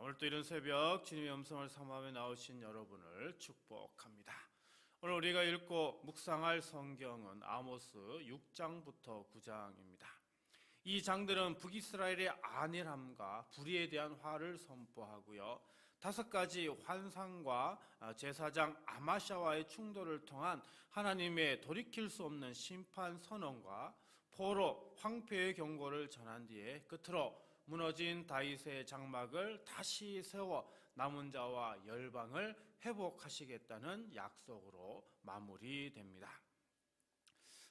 오늘 또 이런 새벽 주님의 음성을 삼하며 나오신 여러분을 축복합니다. 오늘 우리가 읽고 묵상할 성경은 아모스 6장부터 9장입니다. 이 장들은 북이스라엘의 안일함과 불의에 대한 화를 선포하고요, 5가지 환상과 제사장 아마샤와의 충돌을 통한 하나님의 돌이킬 수 없는 심판 선언과 포로 황폐의 경고를 전한 뒤에 끝으로 무너진 다윗의 장막을 다시 세워 남은 자와 열방을 회복하시겠다는 약속으로 마무리됩니다.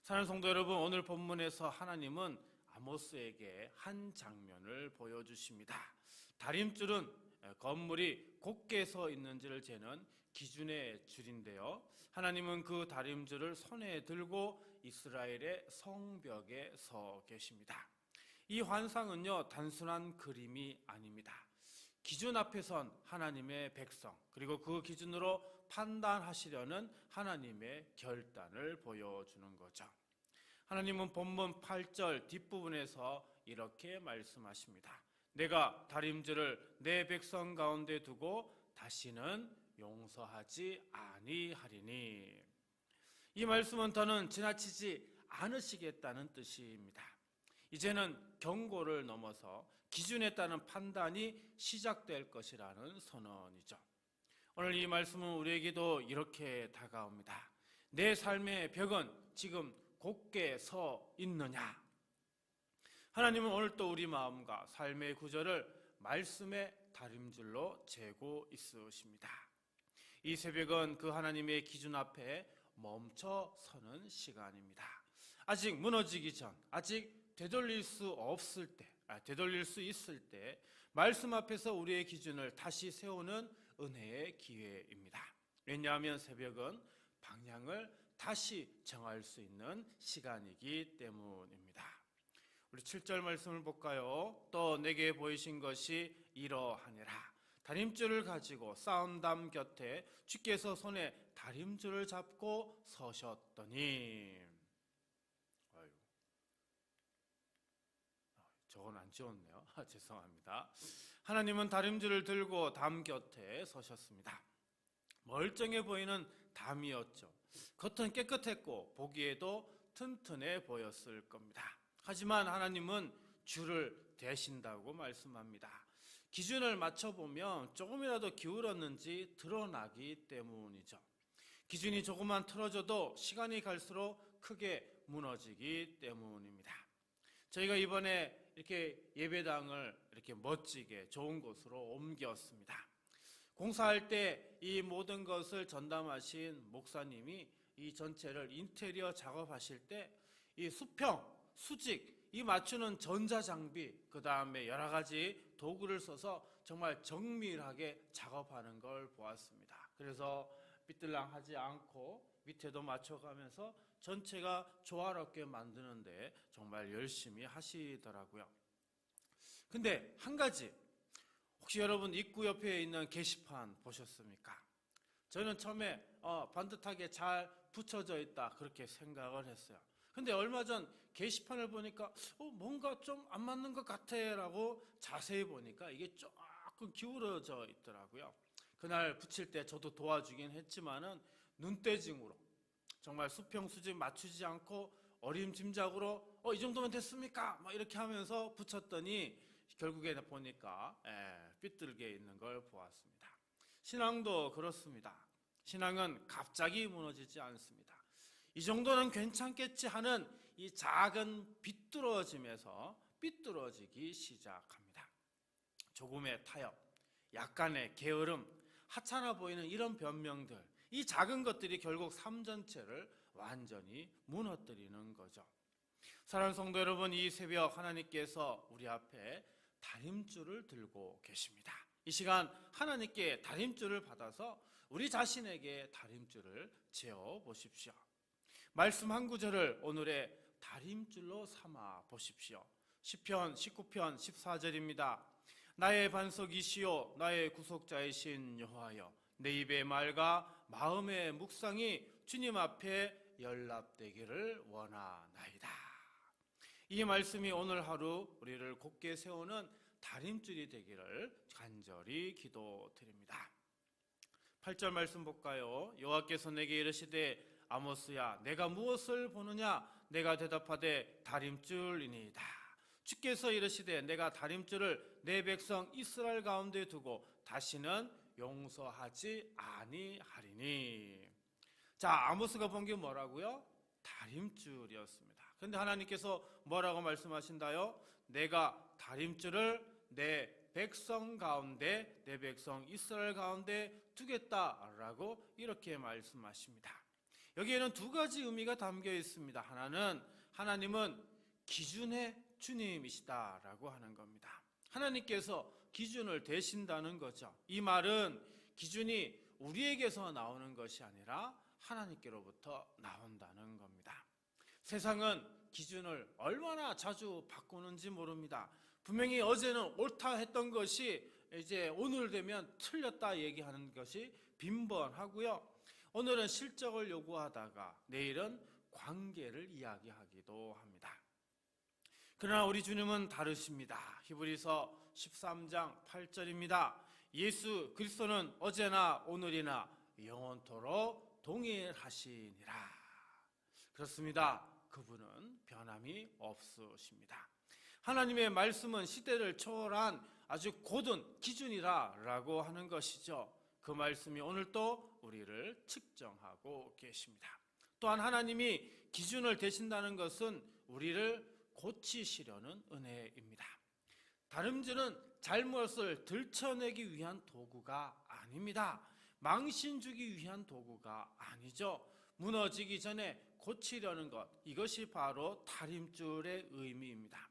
사랑하는 성도 여러분, 오늘 본문에서 하나님은 아모스에게 한 장면을 보여주십니다. 다림줄은 건물이 곧게 서 있는지를 재는 기준의 줄인데요, 하나님은 그 다림줄을 손에 들고 이스라엘의 성벽에 서 계십니다. 이 환상은요, 단순한 그림이 아닙니다. 기준 앞에 선 하나님의 백성, 그리고 그 기준으로 판단하시려는 하나님의 결단을 보여주는 거죠. 하나님은 본문 8절 뒷부분에서 이렇게 말씀하십니다. 내가 다림줄을 내 백성 가운데 두고 다시는 용서하지 아니하리니. 이 말씀은 더는 지나치지 않으시겠다는 뜻입니다. 이제는 경고를 넘어서 기준에 따른 판단이 시작될 것이라는 선언이죠. 오늘 이 말씀은 우리에게도 이렇게 다가옵니다. 내 삶의 벽은 지금 곧게 서 있느냐? 하나님은 오늘 또 우리 마음과 삶의 구절을 말씀의 다림줄로 재고 있으십니다. 이 새벽은 그 하나님의 기준 앞에 멈춰 서는 시간입니다. 아직 무너지기 전, 아직 되돌릴 수 있을 때 말씀 앞에서 우리의 기준을 다시 세우는 은혜의 기회입니다. 왜냐하면 새벽은 방향을 다시 정할 수 있는 시간이기 때문입니다. 우리 7절 말씀을 볼까요? 또 내게 보이신 것이 이러하니라. 다림줄을 가지고 싸움담 곁에 주께서 손에 다림줄을 잡고 서셨더니. 저건 안 지웠네요. 죄송합니다. 하나님은 다림줄을 들고 담 곁에 서셨습니다. 멀쩡해 보이는 담이었죠. 겉은 깨끗했고 보기에도 튼튼해 보였을 겁니다. 하지만 하나님은 줄을 대신다고 말씀합니다. 기준을 맞춰보면 조금이라도 기울었는지 드러나기 때문이죠. 기준이 조금만 틀어져도 시간이 갈수록 크게 무너지기 때문입니다. 저희가 이번에 이렇게 예배당을 이렇게 멋지게 좋은 곳으로 옮겼습니다. 공사할 때 이 모든 것을 전담하신 목사님이 이 전체를 인테리어 작업하실 때 이 수평, 수직, 이 맞추는 전자장비, 그 다음에 여러 가지 도구를 써서 정말 정밀하게 작업하는 걸 보았습니다. 그래서 삐뚤랑하지 않고 밑에도 맞춰가면서 전체가 조화롭게 만드는데 정말 열심히 하시더라고요. 근데 한 가지, 혹시 여러분 입구 옆에 있는 게시판 보셨습니까? 저는 처음에 반듯하게 잘 붙여져 있다 그렇게 생각을 했어요. 근데 얼마 전 게시판을 보니까 뭔가 좀 안 맞는 것 같아 라고 자세히 보니까 이게 조금 기울어져 있더라고요. 그날 붙일 때 저도 도와주긴 했지만은 눈대중으로 정말 수평수직 맞추지 않고 어림짐작으로 이 정도면 됐습니까? 막 이렇게 하면서 붙였더니 결국에 보니까 삐뚤게 있는 걸 보았습니다. 신앙도 그렇습니다. 신앙은 갑자기 무너지지 않습니다. 이 정도는 괜찮겠지 하는 이 작은 비뚤어짐에서 삐뚤어지기 시작합니다. 조금의 타협, 약간의 게으름, 하찮아 보이는 이런 변명들, 이 작은 것들이 결국 삶 전체를 완전히 무너뜨리는 거죠. 사랑하는 성도 여러분, 이 새벽 하나님께서 우리 앞에 다림줄을 들고 계십니다. 이 시간 하나님께 다림줄을 받아서 우리 자신에게 다림줄을 재어 보십시오. 말씀 한 구절을 오늘의 다림줄로 삼아 보십시오. 시편 19편 14절입니다. 나의 반석이시요 나의 구속자이신 여호와여, 내 입의 말과 마음의 묵상이 주님 앞에 연락되기를 원하나이다. 이 말씀이 오늘 하루 우리를 곧게 세우는 다림줄이 되기를 간절히 기도드립니다. 8절 말씀 볼까요? 여호와께서 내게 이르시되 아모스야 내가 무엇을 보느냐? 내가 대답하되 다림줄이니이다. 주께서 이르시되 내가 다림줄을 내 백성 이스라엘 가운데 두고 다시는 용서하지 아니하리니. 자, 아모스가 본 게 뭐라고요? 다림줄이었습니다. 그런데 하나님께서 뭐라고 말씀하신다요? 내가 다림줄을 내 백성 가운데, 내 백성 이스라엘 가운데 두겠다라고 이렇게 말씀하십니다. 여기에는 두 가지 의미가 담겨 있습니다. 하나는 하나님은 기준의 주님이시다라고 하는 겁니다. 하나님께서 기준을 대신다는 거죠. 이 말은 기준이 우리에게서 나오는 것이 아니라 하나님께로부터 나온다는 겁니다. 세상은 기준을 얼마나 자주 바꾸는지 모릅니다. 분명히 어제는 옳다 했던 것이 이제 오늘 되면 틀렸다 얘기하는 것이 빈번하고요. 오늘은 실적을 요구하다가 내일은 관계를 이야기하기도 합니다. 그러나 우리 주님은 다르십니다. 히브리서 13장 8절입니다. 예수 그리스도는 어제나 오늘이나 영원토록 동일하시니라. 그렇습니다. 그분은 변함이 없으십니다. 하나님의 말씀은 시대를 초월한 아주 고든 기준이라고 하는 것이죠. 그 말씀이 오늘도 우리를 측정하고 계십니다. 또한 하나님이 기준을 대신다는 것은 우리를 고치시려는 은혜입니다. 다름질은 잘못을 들춰내기 위한 도구가 아닙니다. 망신 주기 위한 도구가 아니죠. 무너지기 전에 고치려는 것, 이것이 바로 다림줄의 의미입니다.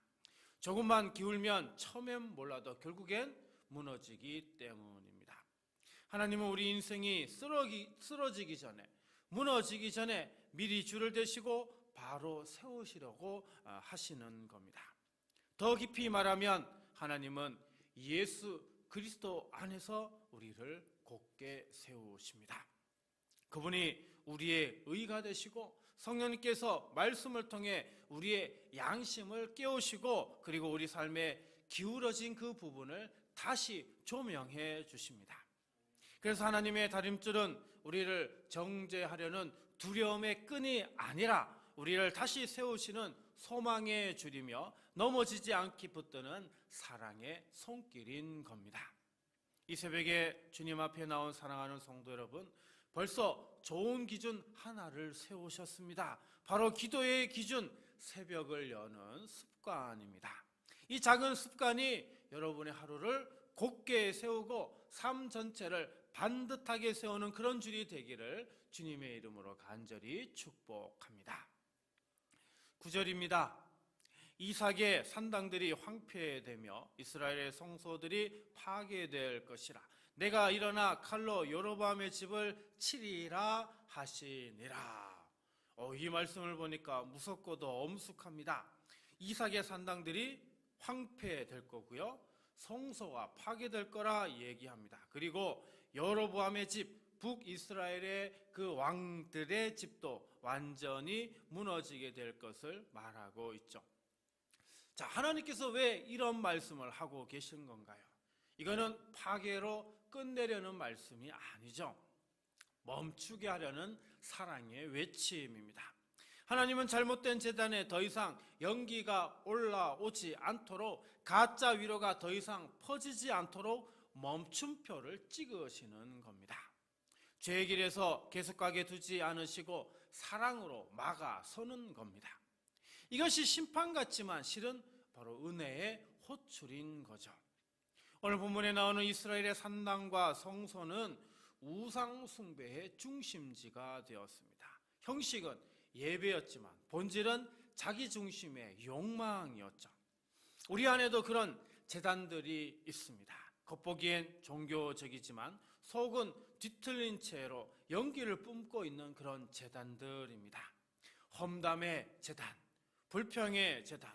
조금만 기울면 처음엔 몰라도 결국엔 무너지기 때문입니다. 하나님은 우리 인생이 쓰러지기 전에, 무너지기 전에 미리 줄을 대시고 바로 세우시려고 하시는 겁니다. 더 깊이 말하면 하나님은 예수 그리스도 안에서 우리를 곧게 세우십니다. 그분이 우리의 의가 되시고 성령님께서 말씀을 통해 우리의 양심을 깨우시고 그리고 우리 삶에 기울어진 그 부분을 다시 조명해 주십니다. 그래서 하나님의 다림줄은 우리를 정죄하려는 두려움의 끈이 아니라 우리를 다시 세우시는 소망의 줄이며 넘어지지 않게 붙드는 사랑의 손길인 겁니다. 이 새벽에 주님 앞에 나온 사랑하는 성도 여러분, 벌써 좋은 기준 하나를 세우셨습니다. 바로 기도의 기준, 새벽을 여는 습관입니다. 이 작은 습관이 여러분의 하루를 곧게 세우고 삶 전체를 반듯하게 세우는 그런 줄이 되기를 주님의 이름으로 간절히 축복합니다. 9절입니다. 이삭의 산당들이 황폐되며 이스라엘의 성소들이 파괴될 것이라. 내가 일어나 칼로 여로보암의 집을 치리라 하시니라. 이 말씀을 보니까 무섭고도 엄숙합니다. 이삭의 산당들이 황폐될 거고요, 성소가 파괴될 거라 얘기합니다. 그리고 여로보암의 집, 북이스라엘의 그 왕들의 집도 완전히 무너지게 될 것을 말하고 있죠. 자, 하나님께서 왜 이런 말씀을 하고 계신 건가요? 이거는 파괴로 끝내려는 말씀이 아니죠. 멈추게 하려는 사랑의 외침입니다. 하나님은 잘못된 제단에 더 이상 연기가 올라오지 않도록, 가짜 위로가 더 이상 퍼지지 않도록 멈춤표를 찍으시는 겁니다. 죄의 길에서 계속가게 두지 않으시고 사랑으로 막아서는 겁니다. 이것이 심판 같지만 실은 바로 은혜의 호출인 거죠. 오늘 본문에 나오는 이스라엘의 산당과 성소는 우상 숭배의 중심지가 되었습니다. 형식은 예배였지만 본질은 자기 중심의 욕망이었죠. 우리 안에도 그런 제단들이 있습니다. 겉보기엔 종교적이지만 속은 뒤틀린 채로 연기를 뿜고 있는 그런 제단들입니다. 험담의 제단, 불평의 제단,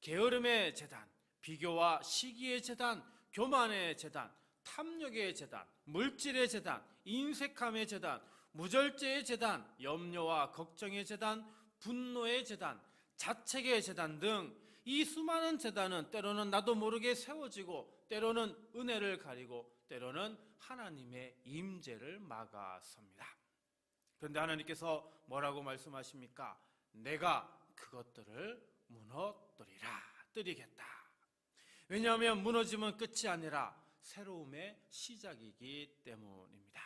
게으름의 제단, 비교와 시기의 제단, 교만의 제단, 탐욕의 제단, 물질의 제단, 인색함의 제단, 무절제의 제단, 염려와 걱정의 제단, 분노의 제단, 자책의 제단 등 이 수많은 제단은 때로는 나도 모르게 세워지고 때로는 은혜를 가리고 때로는 하나님의 임재를 막아섭니다. 그런데 하나님께서 뭐라고 말씀하십니까? 내가 그것들을 무너뜨리라, 뜨리겠다. 왜냐하면 무너짐은 끝이 아니라 새로움의 시작이기 때문입니다.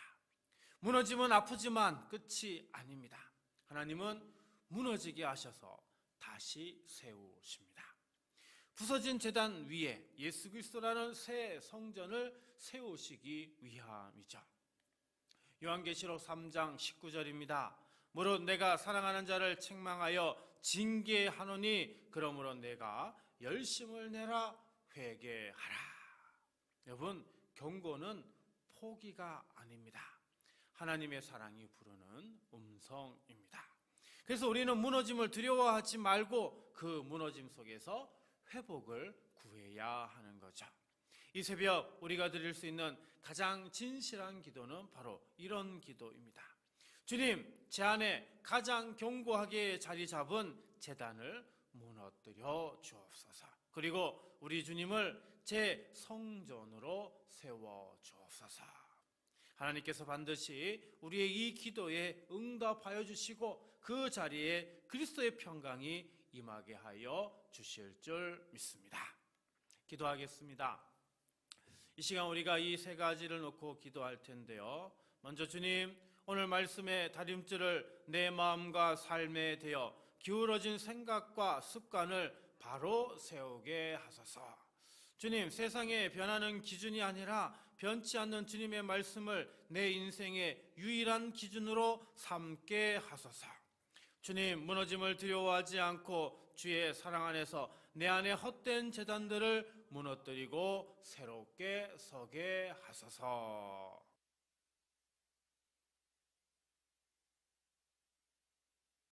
무너짐은 아프지만 끝이 아닙니다. 하나님은 무너지게 하셔서 다시 세우십니다. 부서진 제단 위에 예수 그리스도라는 새 성전을 세우시기 위함이죠. 요한계시록 3장 19절입니다. 무릇 내가 사랑하는 자를 책망하여 징계하노니 그러므로 내가 열심을 내라 회개하라. 여러분, 경고는 포기가 아닙니다. 하나님의 사랑이 부르는 음성입니다. 그래서 우리는 무너짐을 두려워하지 말고 그 무너짐 속에서 회복을 구해야 하는 거죠. 이 새벽 우리가 드릴 수 있는 가장 진실한 기도는 바로 이런 기도입니다. 주님, 제 안에 가장 견고하게 자리 잡은 제단을 무너뜨려 주옵소서. 그리고 우리 주님을 제 성전으로 세워 주옵소서. 하나님께서 반드시 우리의 이 기도에 응답하여 주시고 그 자리에 그리스도의 평강이 임하게 하여 주실 줄 믿습니다. 기도하겠습니다. 이 시간 우리가 이 세 가지를 놓고 기도할 텐데요. 먼저 주님, 오늘 말씀의 다림줄을 내 마음과 삶에 대어 기울어진 생각과 습관을 바로 세우게 하소서. 주님, 세상에 변하는 기준이 아니라 변치 않는 주님의 말씀을 내 인생의 유일한 기준으로 삼게 하소서. 주님, 무너짐을 두려워하지 않고 주의 사랑 안에서 내 안에 헛된 제단들을 무너뜨리고 새롭게 서게 하소서.